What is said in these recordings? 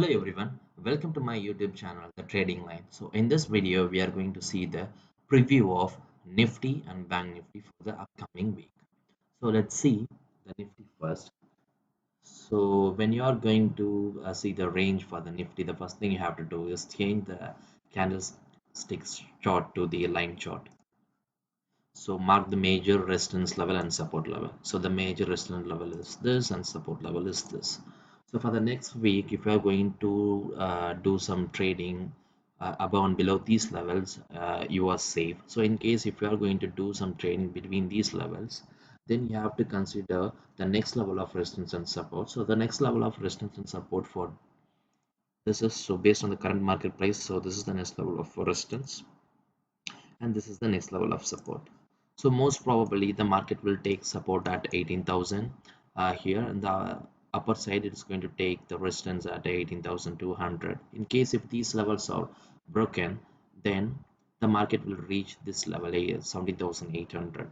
Hello everyone, welcome to my YouTube channel, The Trading Line. So in this video, we are going to see the preview of Nifty and Bank Nifty for the upcoming week. So let's see the Nifty first. So when you are going to see the range for the Nifty, the first thing you have to do is change the candlestick chart to the line chart. So mark the major resistance level and support level. So the major resistance level is this and support level is this. So for the next week, if you are going to do some trading above and below these levels, you are safe. So in case if you are going to do some trading between these levels, then you have to consider the next level of resistance and support. So the next level of resistance and support for this is so based on the current market price. So this is the next level of resistance and this is the next level of support. So most probably the market will take support at 18,000 here, and the upper side it is going to take the resistance at 18,200. In case if these levels are broken, then the market will reach this level 17,800.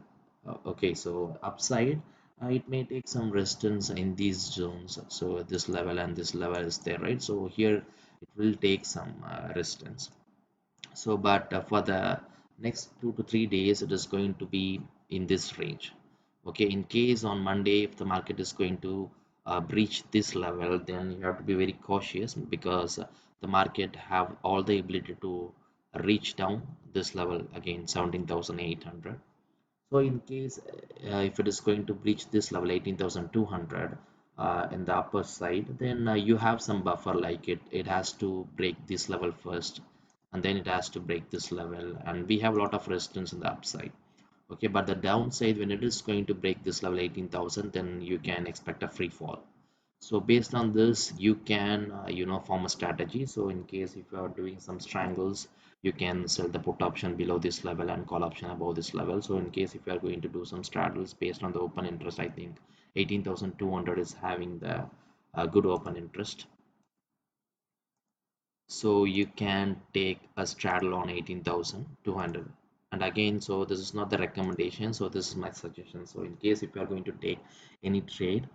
Okay, so upside it may take some resistance in these zones. So this level and this level is there, right? So here it will take some resistance. So but for the next 2 to 3 days it is going to be in this range. Okay, in case on Monday if the market is going to breach this level, then you have to be very cautious because the market have all the ability to reach down this level again 17,800. So in case if it is going to breach this level 18,200 in the upper side, then you have some buffer, like it has to break this level first and then it has to break this level, and we have a lot of resistance in the upside. Okay, but the downside, when it is going to break this level 18,000, then you can expect a free fall. So based on this you can form a strategy. So in case if you are doing some strangles, you can sell the put option below this level and call option above this level. So in case if you are going to do some straddles based on the open interest, I think 18,200 is having the good open interest, so you can take a straddle on 18,200. And again, so this is not the recommendation, so this is my suggestion. So in case if you are going to take any trade,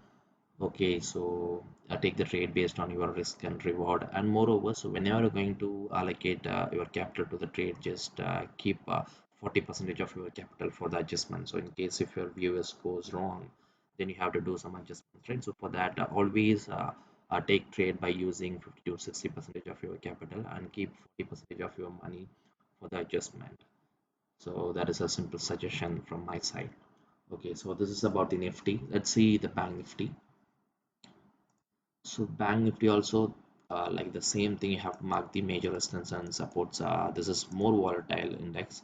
okay, so take the trade based on your risk and reward. And moreover, so whenever you're going to allocate your capital to the trade, just keep 40% of your capital for the adjustment. So in case if your viewers goes wrong, then you have to do some adjustments, right? So for that, always take trade by using 50 to 60% of your capital and keep 40% of your money for the adjustment. So that is a simple suggestion from my side. Okay, so this is about the Nifty. Let's see the Bank Nifty. So Bank Nifty also like the same thing, you have to mark the major resistance and supports. This is more volatile index,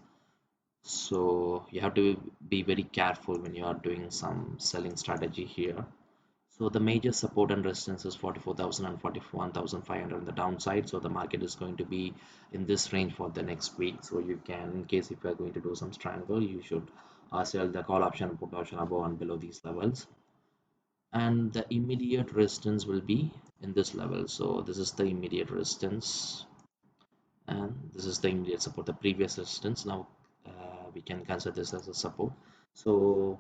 so you have to be very careful when you are doing some selling strategy here. So the major support and resistance is 44,000 and 41,500 on the downside. So the market is going to be in this range for the next week. So you can, in case if you are going to do some strangle, you should sell the call option and put option above and below these levels. And the immediate resistance will be in this level. So this is the immediate resistance and this is the immediate support, the previous resistance. Now we can consider this as a support. So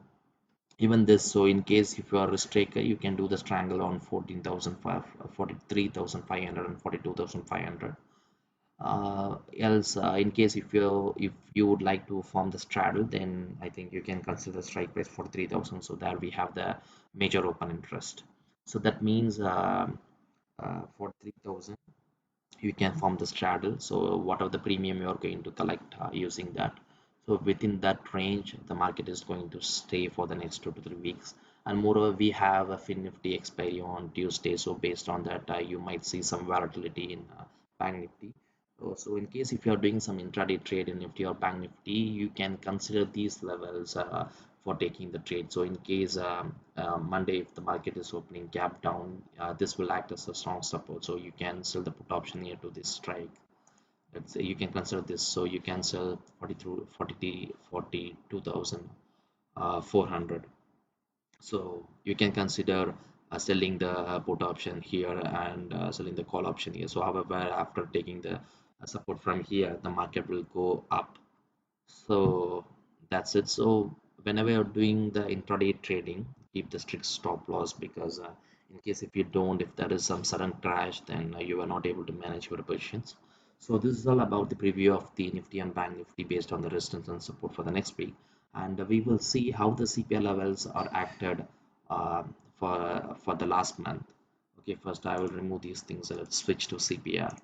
even this, so in case if you are a striker, you can do the strangle on 14,500, 43,500 and 42,500. Else in case if you would like to form the straddle, then I think you can consider strike price 43,000. So there we have the major open interest. So that means for 3,000 you can form the straddle. So whatever the premium you are going to collect using that, so within that range the market is going to stay for the next 2 to 3 weeks. And moreover, we have a fin nifty expiry on Tuesday, so based on that you might see some volatility in Bank Nifty. So in case if you are doing some intraday trade in Nifty or Bank Nifty, you can consider these levels for taking the trade. So in case Monday, if the market is opening gap down, this will act as a strong support. So you can sell the put option here to this strike. Let's say you can consider this. So you can sell 42,400. So you can consider selling the put option here and selling the call option here. So however, after taking the support from here, the market will go up. So that's it. So whenever you're doing the intraday trading, keep the strict stop loss because In case if you don't, if there is some sudden crash, then you are not able to manage your positions. So this is all about the preview of the Nifty and Bank Nifty based on the resistance and support for the next week, and we will see how the CPR levels are acted uh, for the last month. Okay, first I will remove these things and let's switch to CPR.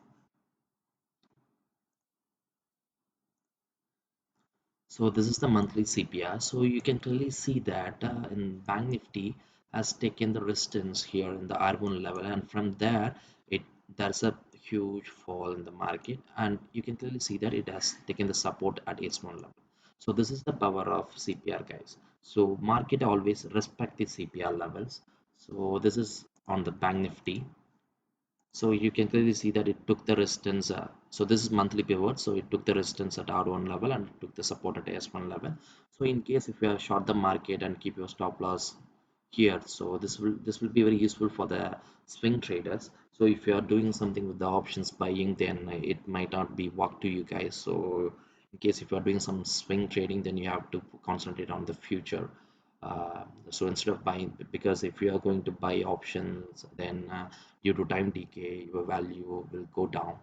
So this is the monthly CPR. So you can clearly see that in Bank Nifty has taken the resistance here in the R1 level, and from there it there's a huge fall in the market, and you can clearly see that it has taken the support at H1 level. So this is the power of CPR, guys. So market always respect the CPR levels. So this is on the Bank Nifty. So you can clearly see that it took the resistance. So this is monthly pivot. So it took the resistance at R1 level and it took the support at S1 level. So in case if you are short the market and keep your stop loss here, so this will be very useful for the swing traders. So if you are doing something with the options buying, then it might not be work to you guys. So in case if you are doing some swing trading, then you have to concentrate on the future. So instead of buying, because if you are going to buy options, then due to time decay your value will go down.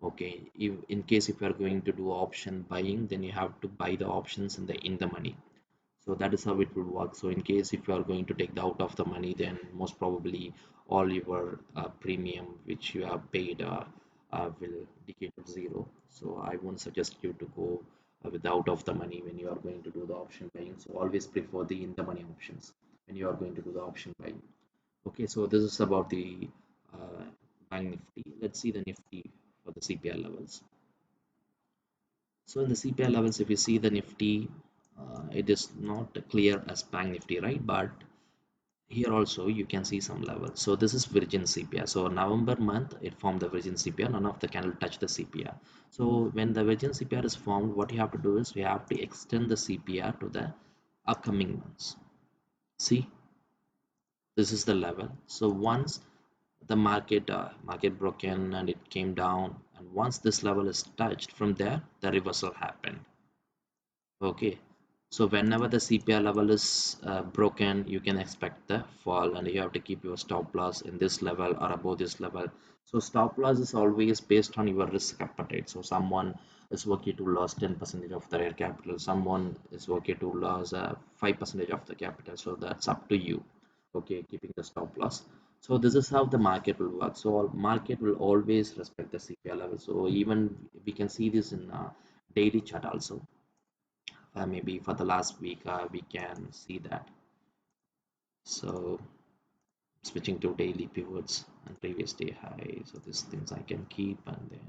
Okay, if in case if you are going to do option buying, then you have to buy the options in the money. So that is how it will work. So in case if you are going to take the out of the money, then most probably all your premium which you have paid will decay to zero. So I won't suggest you to go with out of the money when you are going to do the option buying. So always prefer the in the money options when you are going to do the option buying. Okay, so this is about the uh, bank Nifty. Let's see the Nifty for the CPR levels. So in the CPR levels, if you see the Nifty, it is not clear as Bank Nifty, right? But here also you can see some levels. So this is Virgin CPR. So November month, it formed the Virgin CPR. None of the candle touch the CPR. So when the Virgin CPR is formed, what you have to do is we have to extend the CPR to the upcoming months. See, this is the level. So once the market broken and it came down, and once this level is touched, from there the reversal happened. Okay, so whenever the CPR level is broken, you can expect the fall, and you have to keep your stop loss in this level or above this level. So stop loss is always based on your risk appetite. So someone is okay to lose 10% of their capital, someone is okay to lose 5% of the capital. So that's up to you. Okay, keeping the stop loss. So this is how the market will work. So market will always respect the CPR level. So even we can see this in daily chart also. Maybe for the last week we can see that. So switching to daily pivots and previous day high, so these things I can keep, and then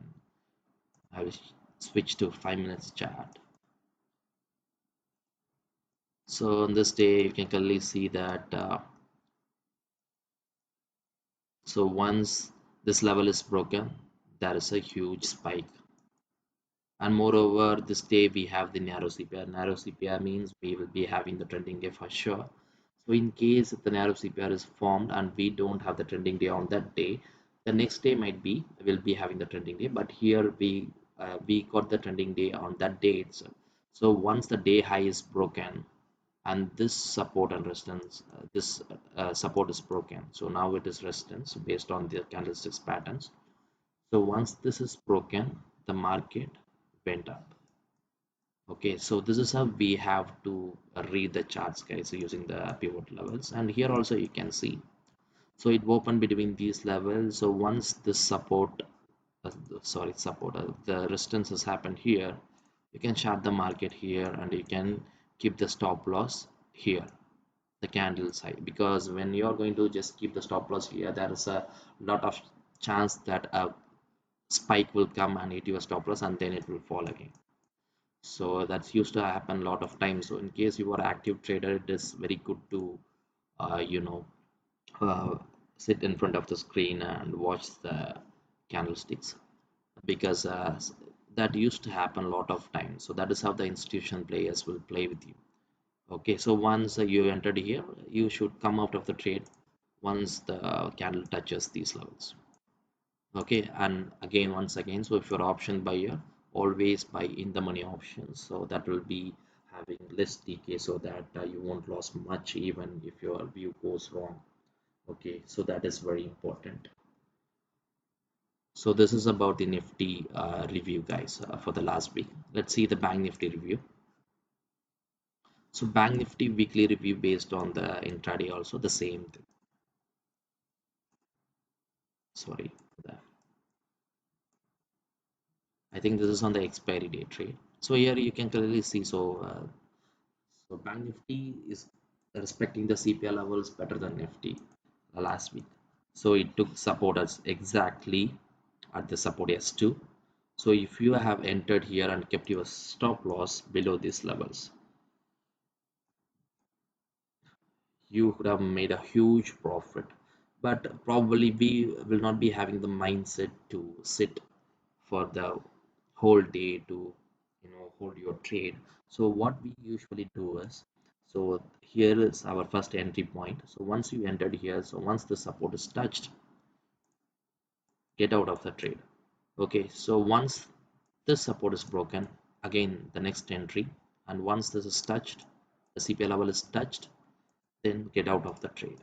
I will switch to 5 minutes chart. So on this day you can clearly see that so once this level is broken, there is a huge spike. And moreover, this day we have the narrow CPR. Narrow CPR means we will be having the trending day for sure. So in case the narrow CPR is formed and we don't have the trending day on that day, the next day might be will be having the trending day. But here we got the trending day on that day itself. So once the day high is broken and this support and resistance, this support is broken. So now it is resistance based on the candlesticks patterns. So once this is broken, the market went up. Okay, so this is how we have to read the charts, guys, using the pivot levels. And here also you can see, so it opened between these levels. So once this support the resistance has happened here, you can short the market here and you can keep the stop loss here, the candle side, because when you're going to just keep the stop loss here, there is a lot of chance that a spike will come and hit your stop loss and then it will fall again. So that's used to happen a lot of times. So in case you are active trader, it is very good to uh, you know uh, sit in front of the screen and watch the candlesticks, because that used to happen a lot of times. So that is how the institutional players will play with you. Okay, so once you entered here, you should come out of the trade once the candle touches these levels. Okay, and again once again, so if you're option buyer, always buy in the money options, so that will be having less decay, so that you won't lose much even if your view goes wrong. Okay, so that is very important. So this is about the Nifty review, guys, for the last week. Let's see the Bank Nifty review. So Bank Nifty weekly review based on the intraday also the same thing. Sorry for that. I think this is on the expiry date trade. So here you can clearly see. So Bank Nifty is respecting the CPI levels better than Nifty last week. So it took support as exactly at the support S2. So if you have entered here and kept your stop loss below these levels, you could have made a huge profit. But probably we will not be having the mindset to sit for the whole day to hold your trade. So what we usually do is, so here is our first entry point. So once you entered here, so once the support is touched, get out of the trade. Okay, so once this support is broken, again the next entry, and once this is touched, the CPI level is touched, then get out of the trade.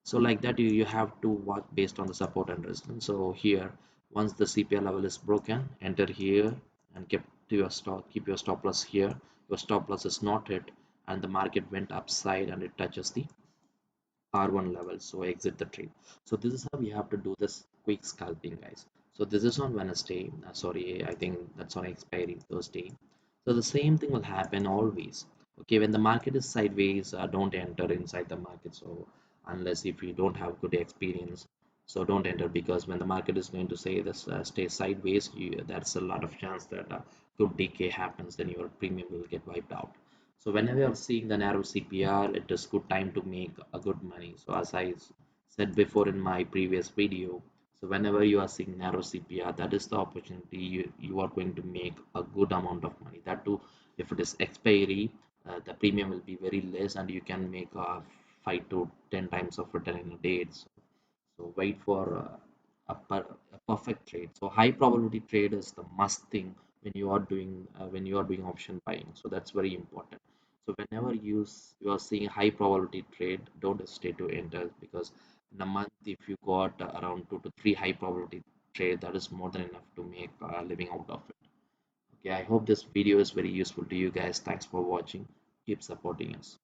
So like that you have to work based on the support and resistance. So here once the CPI level is broken, enter here and keep your stop loss here. Your stop loss is not hit and the market went upside and it touches the R1 level, so exit the trade. So this is how we have to do this quick scalping, guys. So this is on Wednesday, sorry, I think that's on expiry Thursday. So the same thing will happen always. Okay, when the market is sideways, don't enter inside the market. So unless if you don't have good experience, so don't enter, because when the market is going to say this stay sideways, there's a lot of chance that good decay happens, then your premium will get wiped out. So whenever you're seeing the narrow CPR, it is good time to make a good money. So as I said before in my previous video, so whenever you are seeing narrow CPR, that is the opportunity you are going to make a good amount of money. That too, if it is expiry, the premium will be very less and you can make 5 to 10 times of return in a day. So wait for a perfect trade. So high probability trade is the must thing when you are doing option buying. So that's very important. So whenever you are seeing a high probability trade, don't hesitate to enter, because in a month if you got around 2 to 3 high probability trade, that is more than enough to make a living out of it. Okay, I hope this video is very useful to you guys. Thanks for watching. Keep supporting us.